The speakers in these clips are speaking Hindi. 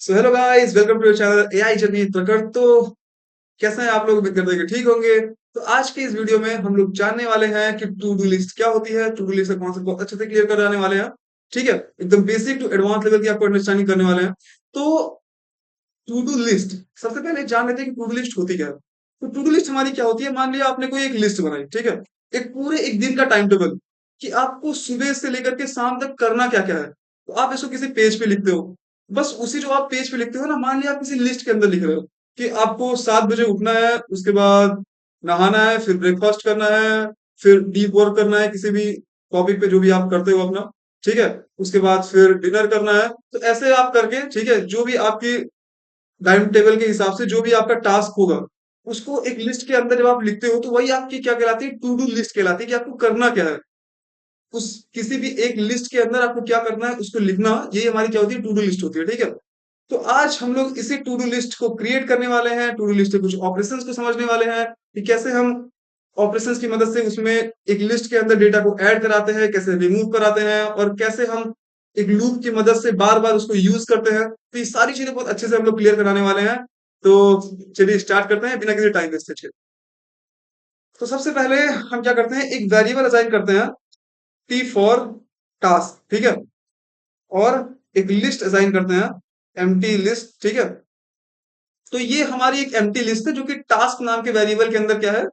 So hello guys, welcome to your channel AI journey प्रकट। तो कैसे हैं आप लोग? उम्मीद करते हैं कि ठीक होंगे। तो आज के इस वीडियो में हम लोग जानने वाले हैं कि टू डू लिस्ट क्या होती है, टू डू लिस्ट का कॉन्सेप्ट बहुत अच्छे से क्लियर कराने वाले हैं। ठीक है, एकदम बेसिक टू एडवांस लेवल की आपको अंडरस्टैंडिंग करने वाले हैं। तो टू डू लिस्ट, सबसे पहले जान लेते हैं कि टू डू लिस्ट होती क्या है। तो टू डू लिस्ट हमारी क्या होती है? मान लिया आपने कोई एक लिस्ट बनाई, ठीक है, एक पूरे एक दिन का टाइम टेबल कि आपको सुबह से लेकर के शाम तक करना क्या क्या है। तो आप इसको किसी पेज पे लिखते हो। बस उसी जो आप पेज पे लिखते हो ना, मान लिया आप किसी लिस्ट के अंदर लिख रहे हो कि आपको 7 बजे उठना है, उसके बाद नहाना है, फिर ब्रेकफास्ट करना है, फिर डीप वर्क करना है किसी भी टॉपिक पे जो भी आप करते हो अपना। ठीक है, उसके बाद फिर डिनर करना है। तो ऐसे आप करके, ठीक है, जो भी आपकी टाइम टेबल के हिसाब से जो भी आपका टास्क होगा, उसको एक लिस्ट के अंदर जब आप लिखते हो तो वही आपकी क्या कहलाती है? टू डू लिस्ट कहलाती है कि आपको करना क्या है। उस किसी भी एक लिस्ट के अंदर आपको क्या करना है उसको लिखना, ये हमारी क्या होती है? टू डू लिस्ट होती है। ठीक है, तो आज हम लोग इसी टू डू लिस्ट को क्रिएट करने वाले हैं। टू डू लिस्ट के कुछ ऑपरेशंस को समझने वाले हैं कि कैसे हम ऑपरेशंस की मदद से उसमें एक लिस्ट के अंदर डेटा को ऐड कराते हैं, कैसे रिमूव कराते हैं, और कैसे हम एक लूप की मदद से बार बार उसको यूज करते हैं। तो ये सारी चीजें बहुत अच्छे से हम लोग क्लियर कराने वाले हैं। तो चलिए स्टार्ट करते हैं बिना किसी टाइम वेस्ट के। तो सबसे पहले हम क्या करते हैं, एक वेरिएबल असाइन करते हैं, टी फॉर टास्क। ठीक है, और एक लिस्ट असाइन करते हैं, एम्प्टी लिस्ट। ठीक है, तो ये हमारी एक एम्प्टी लिस्ट है जो कि टास्क नाम के वेरिएबल के अंदर क्या है?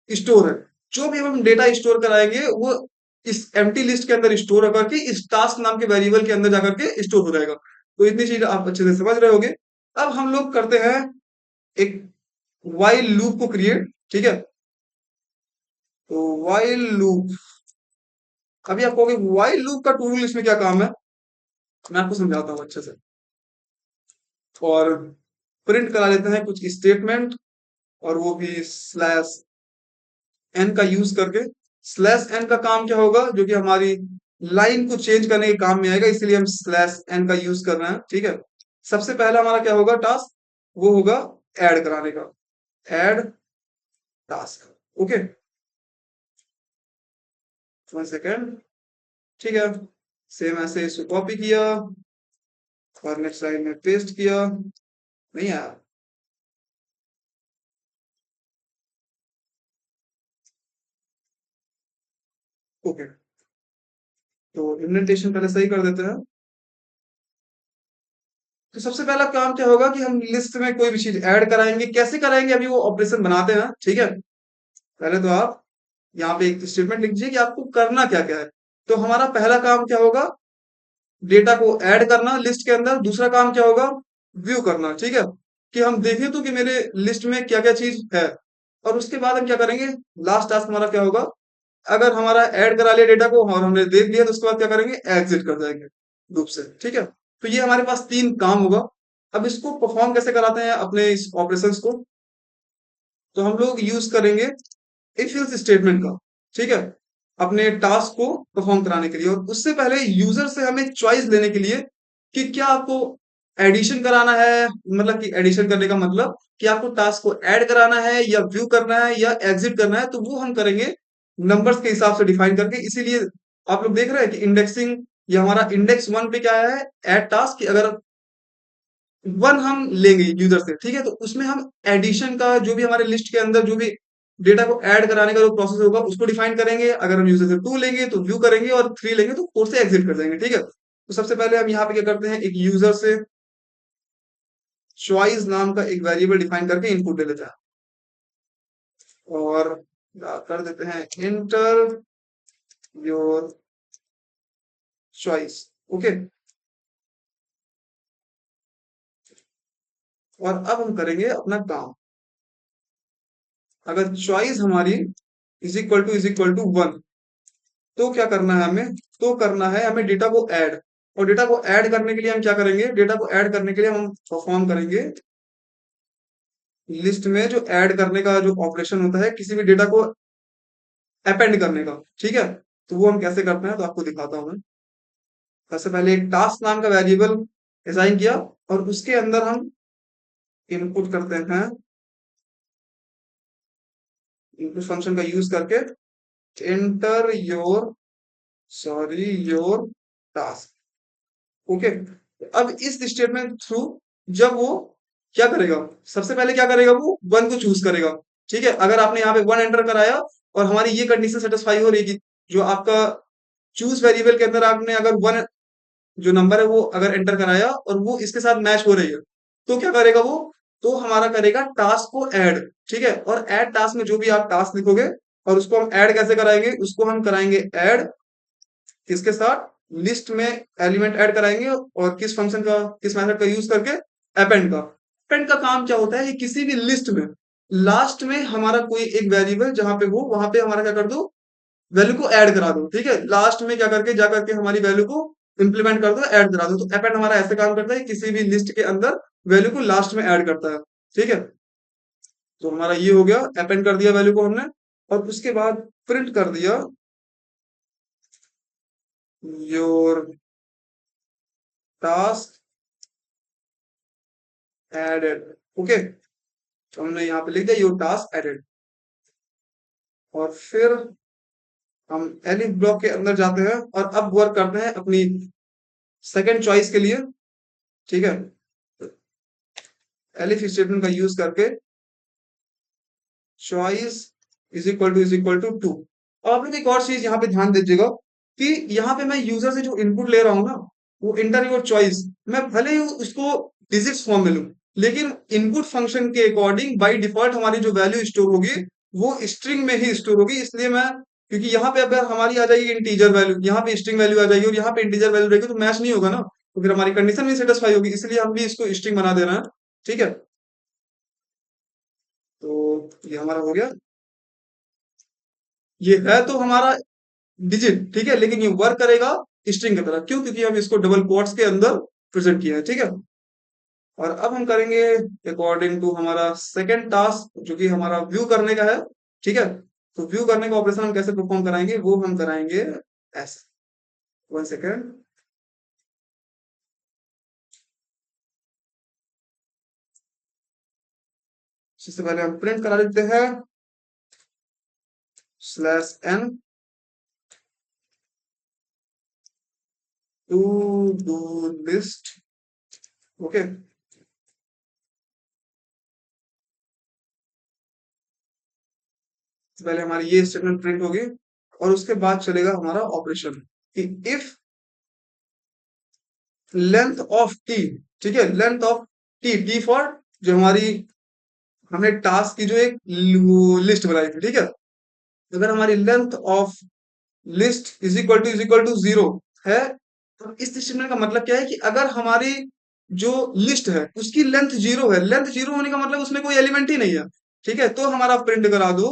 स्टोर है। जो भी हम डेटा स्टोर कराएंगे वो इस एम्प्टी लिस्ट के अंदर स्टोर होकर के इस टास्क नाम के वेरिएबल के अंदर जाकर के स्टोर हो जाएगा। तो इतनी चीज आप अच्छे से समझ रहे होगे। अब हम लोग करते हैं एक वाइल लूप को क्रिएट। ठीक है, तो वाइल लूप, अभी आप कहोगे वाइल लूप का टूल इसमें क्या काम है, मैं आपको समझाता हूँ अच्छे से। और प्रिंट करा लेते हैं कुछ स्टेटमेंट, और वो भी स्लैश एन का यूज करके। स्लैश एन का काम क्या होगा? जो कि हमारी लाइन को चेंज करने के काम में आएगा, इसलिए हम स्लैश एन का यूज कर रहे हैं। ठीक है, सबसे पहला हमारा क्या होगा टास्क? वो होगा ऐड कराने का, ऐड टास्क। Okay, 1 second. ठीक है, सेम ऐसे इसको कॉपी किया और नेक्स्ट लाइन में पेस्ट किया। नहीं आया? ओके, तो इंडेंटेशन पहले सही कर देते हैं। तो सबसे पहला काम क्या होगा कि हम लिस्ट में कोई भी चीज ऐड कराएंगे। कैसे कराएंगे अभी वो ऑपरेशन बनाते हैं। ठीक है, पहले तो आप यहाँ पे एक स्टेटमेंट लिख दीजिए कि आपको करना क्या क्या है। तो हमारा पहला काम क्या होगा? डेटा को ऐड करना लिस्ट के अंदर। दूसरा काम क्या होगा? व्यू करना। ठीक है, कि हम देखें तो कि मेरे लिस्ट में क्या क्या चीज है। और उसके बाद हम क्या करेंगे? लास्ट टास्क हमारा क्या होगा? अगर हमारा ऐड करा लिया डेटा को और हमने देख लिया तो उसके बाद क्या करेंगे? एग्जिट कर जाएंगे लूप से। ठीक है, तो ये हमारे पास 3 काम होगा। अब इसको परफॉर्म कैसे कराते हैं अपने इस ऑपरेशंस को? तो हम लोग यूज करेंगे इफ एल्स स्टेटमेंट का। ठीक है, अपने टास्क को परफॉर्म कराने के लिए। और उससे पहले यूजर से हमें चॉइस लेने के लिए कि क्या आपको एडिशन कराना है, मतलब कि एडिशन करने का मतलब कि आपको टास्क को ऐड कराना है या व्यू करना है या एग्जिट करना है। तो वो हम करेंगे नंबर्स के हिसाब से डिफाइन करके। इसीलिए आप लोग देख रहे हैं कि इंडेक्सिंग, ये हमारा इंडेक्स 1 पे क्या है? Add task. कि अगर 1 हम लेंगे यूजर से, ठीक है, तो उसमें हम एडिशन का जो भी हमारे लिस्ट के अंदर जो भी डेटा को ऐड कराने का जो प्रोसेस होगा उसको डिफाइन करेंगे। अगर हम यूजर से 2 लेंगे तो व्यू करेंगे, और 3 लेंगे तो 4 से एग्जिट कर देंगे। ठीक है, तो सबसे पहले हम यहाँ पे क्या करते हैं, एक यूजर से चॉइस नाम का एक वेरिएबल डिफाइन करके इनपुट ले लेते हैं। और कर देते हैं इंटर योर चॉइस। ओके, और अब हम करेंगे अपना काम। अगर चॉइस हमारी इज इक्वल टू 1, तो क्या करना है हमें? तो करना है हमें डेटा को ऐड। और डेटा को ऐड करने के लिए हम क्या करेंगे? डेटा को ऐड करने के लिए हम परफॉर्म करेंगे लिस्ट में जो ऐड करने का जो ऑपरेशन होता है किसी भी डेटा को अपेंड करने का। ठीक है, तो वो हम कैसे करते हैं तो आपको दिखाता हूं मैं। सबसे पहले एक टास्क नाम का वेरिएबल असाइन किया, और उसके अंदर हम इनपुट करते हैं इनपुट फंक्शन का यूज करके enter your, sorry, your task. Okay, अब इस स्टेटमेंट थ्रू जब वो क्या करेगा, सबसे पहले क्या करेगा, वो वन को चूज करेगा। ठीक है, अगर आपने यहाँ पे वन एंटर कराया और हमारी ये कंडीशन सेटिस्फाई हो रही कि जो आपका चूज वेरिएबल के अंदर आपने अगर वन जो नंबर है वो अगर एंटर कराया और वो इसके साथ मैच हो रही है, तो क्या करेगा वो, तो हमारा करेगा टास्क को ऐड। ठीक है, और ऐड टास्क में जो भी आप टास्क लिखोगे और उसको हम ऐड कैसे कराएंगे, उसको हम कराएंगे ऐड किसके साथ, लिस्ट में एलिमेंट ऐड कराएंगे और किस फंक्शन का, किस मेथड का यूज करके, अपेंड का। अपेंड का काम क्या होता है कि किसी भी लिस्ट में लास्ट में हमारा कोई एक वेरिएबल जहां पे हो वहां पे हमारा क्या कर दो, वैल्यू को ऐड करा दो। ठीक है, लास्ट में क्या करके जा करके हमारी वैल्यू को इंप्लीमेंट कर दो, ऐड करा दो। तो अपेंड हमारा ऐसे काम करता है, किसी भी लिस्ट के अंदर वैल्यू को लास्ट में ऐड करता है। ठीक है, तो हमारा ये हो गया, अपेंड कर दिया वैल्यू को हमने, और उसके बाद प्रिंट कर दिया योर टास्क एडेड। ओके, तो हमने यहाँ पे लिख दिया योर टास्क एडेड, और फिर हम एलिफ ब्लॉक के अंदर जाते हैं और अब वर्क करते हैं अपनी सेकंड चॉइस के लिए। ठीक है, एलिफ स्टेटमेंट का यूज करके choice is equal to two. अब आप लोग एक और चीज यहाँ पे ध्यान दीजिएगा कि यहाँ पे मैं यूजर से जो इनपुट ले रहा हूँ ना, वो इंटर योर चॉइस, मैं भले ही उसको डिजिट्स फॉर्म में लूं, लेकिन इनपुट फंक्शन के अकॉर्डिंग बाय डिफॉल्ट हमारी जो वैल्यू स्टोर होगी वो स्ट्रिंग में ही स्टोर होगी। इसलिए मैं, क्योंकि यहाँ पे अगर हमारी आ जाएगी इंटीजर वैल्यू, यहाँ पे स्ट्रिंग वैल्यू आ जाएगी और यहाँ पे इंटीजर वैल्यू रहेगी, तो मैच नहीं होगा ना, तो फिर हमारी कंडीशन भी सेटिस्फाई होगी, इसलिए हम भी इसको स्ट्रिंग बना दे रहे हैं। ठीक है, तो ये हमारा हो गया। ये है तो हमारा डिजिट, ठीक है, लेकिन ये वर्क करेगा स्ट्रिंग की तरह, क्यों, क्योंकि हम इसको डबल कोट्स के अंदर प्रेजेंट किया है। ठीक है, और अब हम करेंगे अकॉर्डिंग टू हमारा सेकंड टास्क जो कि हमारा व्यू करने का है। ठीक है, तो व्यू करने का ऑपरेशन हम कैसे परफॉर्म कराएंगे, वो हम कराएंगे ऐसे। वन सेकेंड, सबसे पहले हम प्रिंट करा देते हैं /n to do list. Okay, पहले हमारी ये स्टेटमेंट प्रिंट होगी और उसके बाद चलेगा हमारा ऑपरेशन कि इफ लेंथ ऑफ टी, ठीक है, length of T, T for जो हमारी हमने टास्क की जो एक लिस्ट बनाई थी। ठीक है, अगर हमारी length of list is equal to zero है, तो इस स्टेटमेंट का मतलब क्या है कि अगर हमारी जो लिस्ट है उसकी लेंथ जीरो है, लेंथ जीरो होने का मतलब उसमें कोई एलिमेंट ही नहीं है। ठीक है, तो हमारा प्रिंट करा दो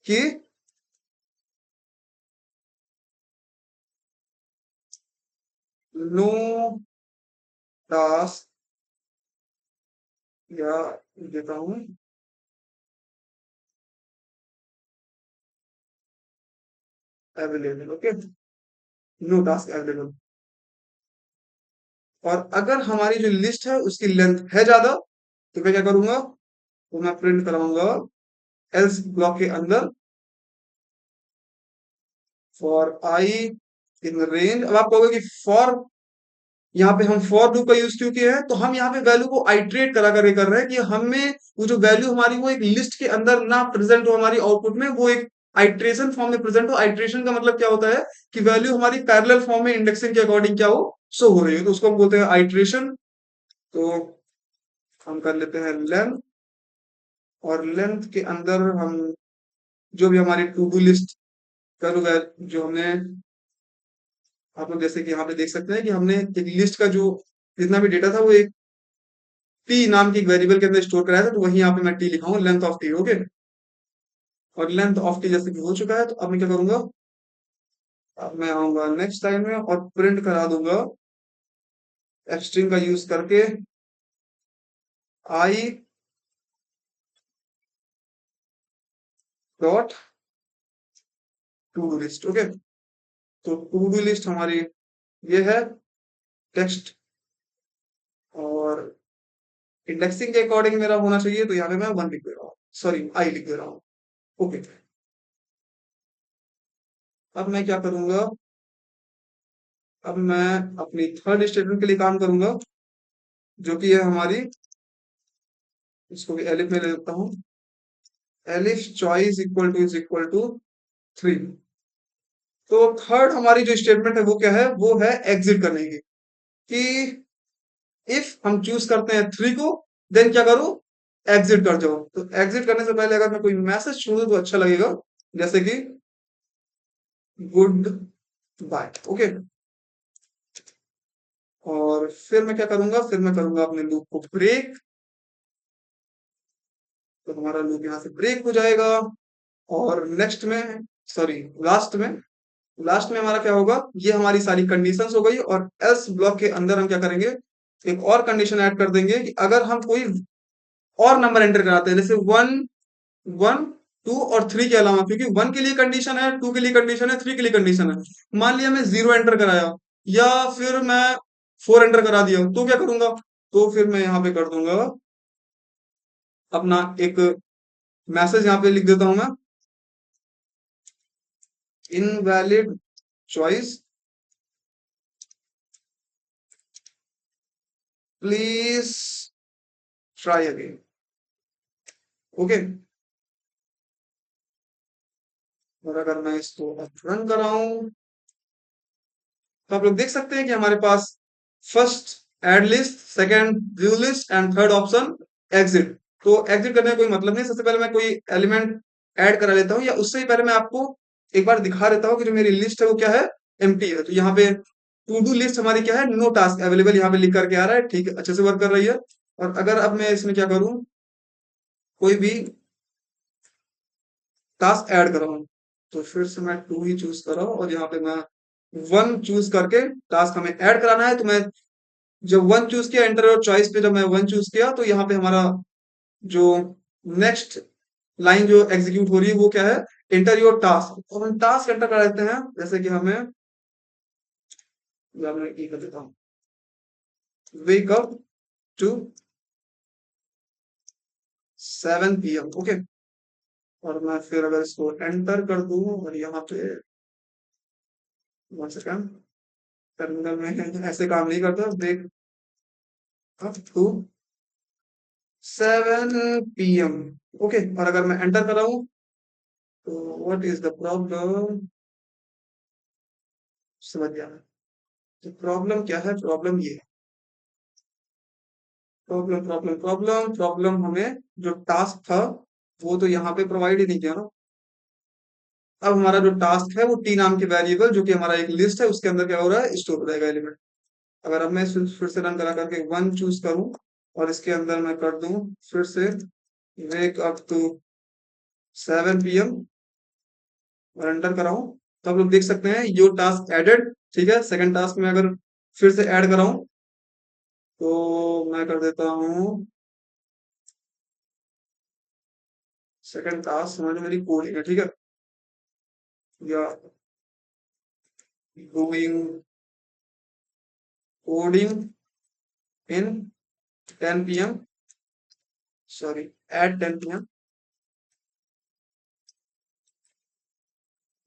कि नो टास्क, या देता हूं available. Okay, no task available. और अगर हमारी जो लिस्ट है उसकी लेंथ है ज्यादा, तो मैं क्या करूंगा, तो मैं प्रिंट कराऊंगा एल्स ब्लॉक के अंदर फॉर आई इन रेंज। अब आप कहोगे कि फॉर, यहाँ पे हम फॉर लूप का यूज क्यों किया है, तो हम यहाँ पे वैल्यू को आइट्रेट करा करके कर रहे हैं कि हमें वो जो वैल्यू हमारी वो एक लिस्ट के अंदर ना प्रेजेंट हो, हमारी आउटपुट में वो एक आइट्रेशन फॉर्म में प्रेजेंट हो। आइट्रेशन का मतलब क्या होता है कि वैल्यू हमारी पैरेलल फॉर्म में इंडेक्सिंग के अकॉर्डिंग क्या हो, शो हो रही है, तो उसको हम बोलते हैं आइट्रेशन। तो हम कर लेते हैं लेंथ, और लेंथ के अंदर हम जो भी हमारी टू डू लिस्ट करूँगा, जो हमने, आप लोग जैसे कि यहाँ पे देख सकते हैं कि हमने एक लिस्ट का जो जितना भी डेटा था वो एक टी नाम की एक वेरिएबल के अंदर स्टोर कराया था, तो वही यहाँ पे मैं टी लिखा हूँ, लेंथ ऑफ टी। ओके, और लेंथ ऑफ टी जैसे कि हो चुका है, तो अब मैं क्या करूंगा, अब मैं आऊंगा नेक्स्ट लाइन में और प्रिंट करा दूंगा स्ट्रिंग का यूज करके I dot to do list. Okay, तो टू डू लिस्ट हमारी ये है टेक्स्ट, और इंडेक्सिंग के अकॉर्डिंग मेरा होना चाहिए, तो यहाँ पे मैं वन लिख दे रहा हूँ, सॉरी आई लिख दे रहा हूँ। ओके, अब मैं क्या करूंगा, अब मैं अपनी थर्ड स्टेटमेंट के लिए काम करूंगा जो कि है हमारी, इसको भी एलिफ में ले लेता हूँ, एलिफ चॉइस इक्वल टू 3। तो थर्ड हमारी जो स्टेटमेंट है वो क्या है, वो है एग्जिट करने की, कि इफ हम चूज करते हैं 3 को, देन क्या करो, एग्जिट कर जाओ। तो एग्जिट करने से पहले अगर मैं कोई मैसेज छोड़ दूं तो अच्छा लगेगा, जैसे कि गुड बाय। ओके, और फिर मैं क्या करूंगा, फिर मैं करूंगा अपने लूप को ब्रेक। तो हमारा लूप यहाँ से ब्रेक हो जाएगा, और नेक्स्ट में, सॉरी, लास्ट में, लास्ट में हमारा क्या होगा, ये हमारी सारी कंडीशंस हो गई, और एल्स ब्लॉक के अंदर हम क्या करेंगे, एक और कंडीशन ऐड कर देंगे कि अगर हम कोई और नंबर एंटर कराते हैं, जैसे 1, 2 और 3 के अलावा, क्योंकि 1 के लिए कंडीशन है, 2 के लिए कंडीशन है, 3 के लिए कंडीशन है। मान लिया मैं 0 एंटर कराया, या फिर मैं 4 एंटर करा दिया, तो क्या करूंगा, तो फिर मैं यहाँ पे कर दूंगा अपना एक मैसेज, यहाँ पे लिख देता हूं मैं, invalid choice, please try again. Okay, और अगर मैं इसको रन कराऊं, तो आप लोग देख सकते हैं कि हमारे पास first add list, second view list, and third option exit. तो एग्जिट करने का कोई मतलब नहीं, सबसे पहले मैं कोई एलिमेंट ऐड करा लेता हूँ, या उससे ही पहले मैं आपको एक बार दिखा देता हूँ कि जो मेरी लिस्ट है वो क्या है, एम्प्टी है। तो यहाँ पे टू डू लिस्ट हमारी क्या है, नो टास्क अवेलेबल, यहाँ पे लिख करके आ रहा है, ठीक है, अच्छे से वर्क कर रही है। और अगर अब मैं इसमें क्या करूँ, कोई भी टास्क ऐड कर रहा हूँ, तो फिर से मैं 2 ही चूज कर रहा हूँ, और यहाँ पे मैं 1 चूज करके टास्क हमें ऐड कराना है। तो मैं जब 1 चूज किया, एंटर और चॉइस पे जब मैं 1 चूज किया, तो यहाँ पे हमारा जो नेक्स्ट लाइन जो एग्जीक्यूट हो रही है वो क्या है, एंटर योर टास्क। और हम टास्क एंटर कर देते हैं, जैसे कि हमें, या मैं ये कर देता हूँ, wake up to 7 PM। Okay, और मैं फिर अगर इसको एंटर कर दूं, और यहाँ पे 1 सेकंड, टर्मिनल में ऐसे काम नहीं करता, wake up to 7 PM। Okay, और अगर मैं एंटर कराऊं, तो व्हाट इज द प्रॉब्लम, समझ गया मैं। तो प्रॉब्लम क्या है, प्रॉब्लम ये, प्रॉब्लम हमें जो टास्क था वो तो यहाँ पे प्रोवाइड ही नहीं किया ना। अब हमारा जो टास्क है वो टी नाम के वेरिएबल, जो कि हमारा एक लिस्ट है, उसके अंदर क्या हो रहा है, स्टोर हो जाएगा एलिमेंट। अगर अब मैं फिर से रन करा करके 1 चूज करूं, और इसके अंदर मैं कर दूं फिर से वेक अप टू 7 PM, और एंटर कराऊं, तो आप लोग देख सकते हैं यो टास्क एडेड। ठीक है, सेकंड टास्क में अगर फिर से ऐड कराऊं, तो मैं कर देता हूं सेकंड टास्क, समझ लो मेरी कोडिंग है, ठीक है, या doing coding in 10 PM, sorry, at 10 PM।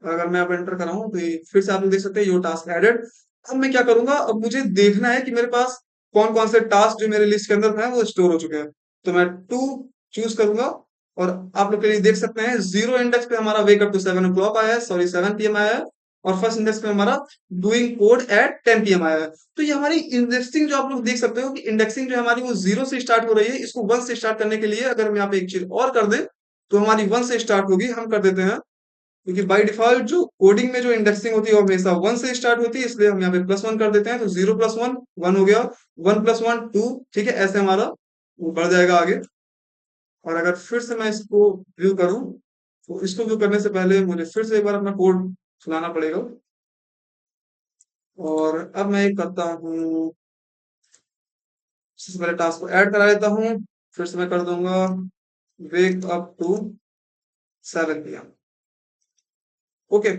अगर मैं अब एंटर कराऊं, तो ये फिर से आप लोग देख सकते हैं यो टास्क एडेड। अब मैं क्या करूंगा, अब मुझे देखना है कि मेरे पास कौन कौन से टास्क जो मेरे लिस्ट के अंदर है वो स्टोर हो चुके हैं। तो मैं 2 चूज करूंगा, और आप लोग के लिए देख सकते हैं 0 इंडेक्स पे हमारा वेकअप टू 7 o'clock आया है, सॉरी 7 PM आया है, और फर्स्ट इंडेक्स पे हमारा डूइंग कोड एट 10 PM आया है। तो ये हमारी इंडेक्सिंग जो आप लोग देख सकते हो कि इंडेक्सिंग जो हमारी वो 0 से स्टार्ट हो रही है, इसको 1 से स्टार्ट करने के लिए अगर हम यहाँ पे एक चीज और कर दें, तो हमारी 1 से स्टार्ट होगी, हम कर देते हैं, क्योंकि बाय डिफॉल्ट जो कोडिंग में जो इंडेक्सिंग होती है वो हमेशा 1 से स्टार्ट होती है, इसलिए हम यहाँ पे +1 कर देते हैं। तो 0 + 1 1 हो गया, 1 + 1 2, ठीक है, ऐसे हमारा वो बढ़ जाएगा आगे। और अगर फिर से मैं इसको व्यू करूं, तो इसको व्यू करने से पहले मुझे फिर से एक बार अपना कोड चलाना पड़ेगा। और अब मैं ये करता हूँ, सबसे पहले टास्क को ऐड करा लेता हूँ, फिर से मैं कर दूंगा wake up to 7 PM। Okay,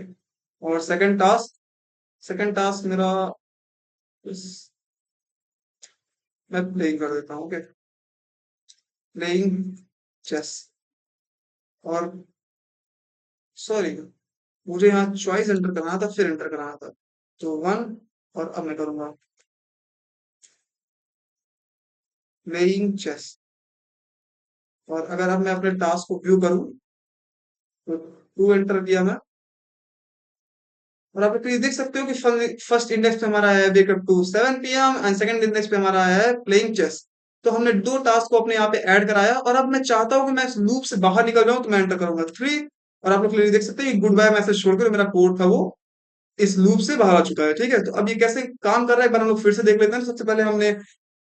और सेकंड टास्क मेरा इस, मैं प्लेइंग कर देता हूँ। ओके, प्लेइंग चेस, और सॉरी, मुझे यहाँ चॉइस एंटर करना था, फिर एंटर कराना था, तो 1, और अब मैं करूंगा प्लेइंग चेस। और अगर अब मैं अपने टास्क को व्यू करूं तो 2 एंटर किया मैं, और आप प्लीज देख सकते हो कि फर्स्ट इंडेक्स पे हमारा आया है wake up to 7 PM and second index पे हमारा आया है प्लेइंग चेस। तो हमने दो टास्क को अपने यहाँ पे ऐड कराया, और अब मैं चाहता हूँ कि मैं इस लूप से बाहर निकल जाऊं, तो मैं एंटर करूंगा 3। और आप लोग क्लियरली देख सकते हैं गुड बाय मैसेज छोड़कर मेरा कोड था वो इस लूप से बाहर आ चुका है। ठीक है, तो अब ये कैसे काम कर रहा है एक बार हम लोग फिर से देख लेते हैं। सबसे पहले हमने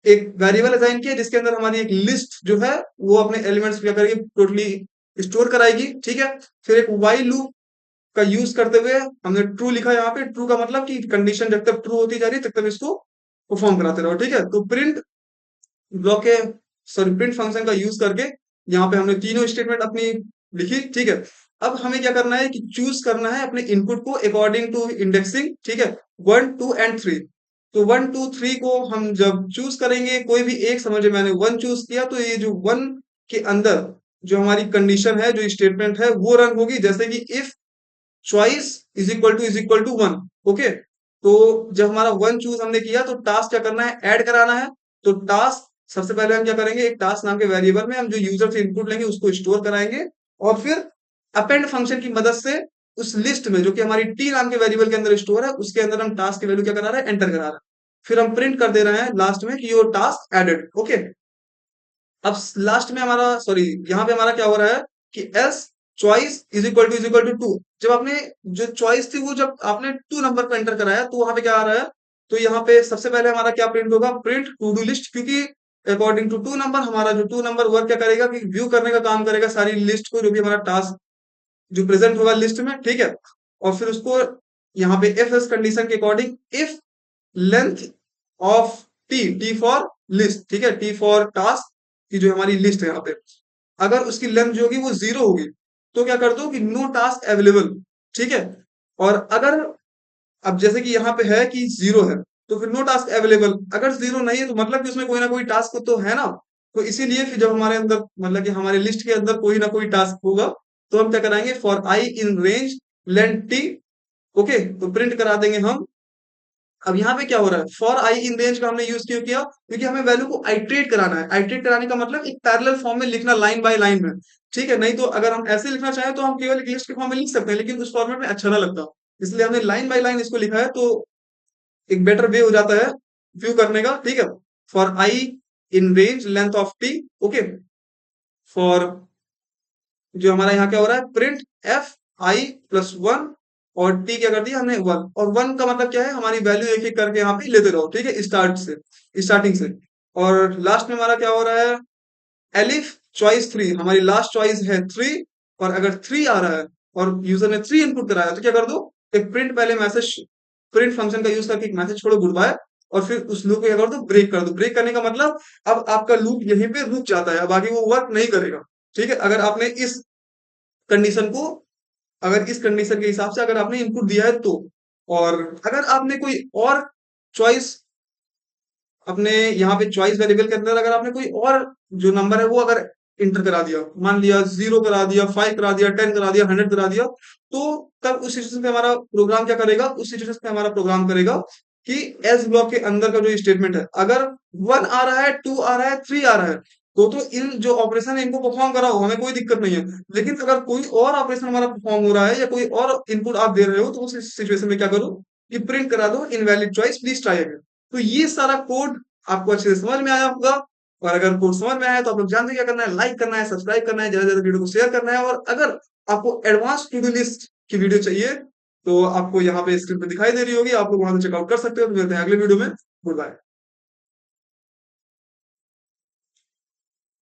एक वेरिएबल असाइन किया जिसके अंदर हमारी एक लिस्ट जो है वो अपने एलिमेंट्स क्या करेगी, टोटली स्टोर कराएगी। ठीक है, फिर एक वाइल लूप का यूज करते हुए हमने ट्रू लिखा। यहाँ पे ट्रू का मतलब कि कंडीशन जब तक ट्रू होती जा रही है तब तक इसको परफॉर्म कराते रहो। ठीक है, तो प्रिंट ब्लॉक के सॉरी प्रिंट फंक्शन का यूज करके यहाँ पे हमने तीनों स्टेटमेंट अपनी लिखी। ठीक है, अब हमें क्या करना है कि चूज करना है अपने इनपुट को अकॉर्डिंग टू इंडेक्सिंग। ठीक है, 1 2 एंड 3। तो 1 2 3 को हम जब चूज करेंगे, कोई भी एक, समझे मैंने 1 चूज किया, तो ये जो 1 के अंदर जो हमारी कंडीशन है, जो स्टेटमेंट है, वो रन होगी। जैसे कि if choice is equal to 1। Okay, तो जब हमारा 1 चूज हमने किया तो टास्क क्या करना है, ऐड कराना है। तो टास्क सबसे पहले हम क्या करेंगे, एक टास्क नाम के वेरिएबल में हम जो यूजर से इनपुट लेंगे उसको स्टोर कराएंगे, और फिर अपेंड फंक्शन की मदद से उस लिस्ट में जो कि हमारी टी नाम के वेरिएबल के अंदर स्टोर है उसके अंदर हम टास्क की वैल्यू क्या करा रहे हैं, एंटर करा रहे हैं। फिर हम प्रिंट कर दे रहे हैं लास्ट में कि योर टास्क एडेड। ओके, अब लास्ट में हमारा सॉरी यहाँ पे हमारा क्या हो रहा है कि else choice is equal to 2। जब आपने जो चॉइस थी वो जब आपने 2 नंबर को एंटर कराया तो वहां पे क्या आ रहा है, तो यहाँ पे सबसे पहले हमारा क्या प्रिंट होगा, प्रिंट टू डू लिस्ट, क्योंकि अकॉर्डिंग टू 2 नंबर हमारा जो 2 नंबर वर्क क्या करेगा कि व्यू करने का काम करेगा सारी लिस्ट को, जो भी हमारा टास्क जो प्रेजेंट होगा लिस्ट में। ठीक है, और फिर उसको यहाँ पे इफ एल्स कंडीशन के according if length of T, T for list, ठीक है, टी फॉर टास्क की जो हमारी लिस्ट है यहाँ पे, अगर उसकी लेंथ जो होगी वो 0 होगी तो क्या कर दो कि नो टास्क अवेलेबल। ठीक है, और अगर अब जैसे कि यहाँ पे है कि 0 है तो फिर नो टास्क अवेलेबल, अगर 0 नहीं है तो मतलब कि उसमें कोई ना कोई टास्क तो है ना। तो इसीलिए फिर जब हमारे अंदर मतलब कि हमारे लिस्ट के अंदर कोई ना कोई टास्क होगा तो हम क्या कराएंगे, for I in range length T. Okay, तो प्रिंट करा देंगे हम। अब यहाँ पे क्या हो रहा है, फॉर आई इन रेंज का हमने यूज क्यों किया, क्योंकि हमें वैल्यू को आइट्रेट कराना है। आइट्रेट कराने का मतलब एक पैरेलल फॉर्म में लिखना, लाइन बाय लाइन में। ठीक है, नहीं तो अगर हम ऐसे लिखना चाहें तो हम केवल एक लिस्ट के फॉर्म में लिख सकते हैं, लेकिन उस फॉर्मेट में अच्छा ना लगता, इसलिए हमने लाइन बाय लाइन इसको लिखा है, तो एक बेटर वे हो जाता है व्यू करने का। ठीक है, for I in range length of T. Okay, for जो हमारा यहाँ क्या हो रहा है, प्रिंट एफ आई प्लस 1, और टी क्या कर दिया हमने 1, और 1 का मतलब क्या है, हमारी वैल्यू एक एक करके यहाँ पे लेते रहो। ठीक है, स्टार्टिंग से। और लास्ट में हमारा क्या हो रहा है, एलिफ चॉइस 3, हमारी लास्ट चॉइस है 3, और अगर 3 आ रहा है और यूजर ने 3 इनपुट कराया तो क्या कर दो, एक प्रिंट पहले मैसेज, प्रिंट फंक्शन का यूज करके एक मैसेज छोड़ो गुड बाय, और फिर उस लूप को क्या कर दो, ब्रेक कर दो। ब्रेक करने का मतलब अब आपका लूप यहीं पे रुक जाता है, अब आगे वो वर्क नहीं करेगा। ठीक है, अगर आपने इस कंडीशन को, अगर इस कंडीशन के हिसाब से अगर आपने इनपुट दिया है तो, और अगर आपने कोई और चॉइस अपने यहाँ पे चॉइस वेरिएबल के अंदर अगर आपने कोई और जो नंबर है वो अगर इंटर करा दिया, मान लिया 0 करा दिया, 5 करा दिया, 10 करा दिया, 100 करा दिया, तो तब उस सिचुएशन पे हमारा प्रोग्राम क्या करेगा, उस सिचुएशन पे हमारा प्रोग्राम करेगा कि एल्स ब्लॉक के अंदर का जो स्टेटमेंट है, अगर 1 आ रहा है, 2 आ रहा है, 3 आ रहा है, तो इन जो ऑपरेशन है इनको परफॉर्म कराओ, हमें कोई दिक्कत नहीं है। लेकिन अगर कोई और ऑपरेशन हमारा परफॉर्म हो रहा है या कोई और इनपुट आप दे रहे हो तो उस सिचुएशन में क्या करो कि प्रिंट करा दो invalid choice, please try again. तो ये सारा कोड आपको अच्छे से समझ में आया होगा। और अगर कोड समझ में आया तो आप लोग जानते हैं क्या करना है, लाइक करना है, सब्सक्राइब करना है, ज्यादा से ज्यादा वीडियो को शेयर करना है। और अगर आपको एडवांस टू डू लिस्ट की वीडियो चाहिए तो आपको यहाँ पे स्क्रीन पे दिखाई दे रही होगी, आप लोग वहां से चेकआउट कर सकते हो। तो मिलते हैं अगले वीडियो में, गुड बाय।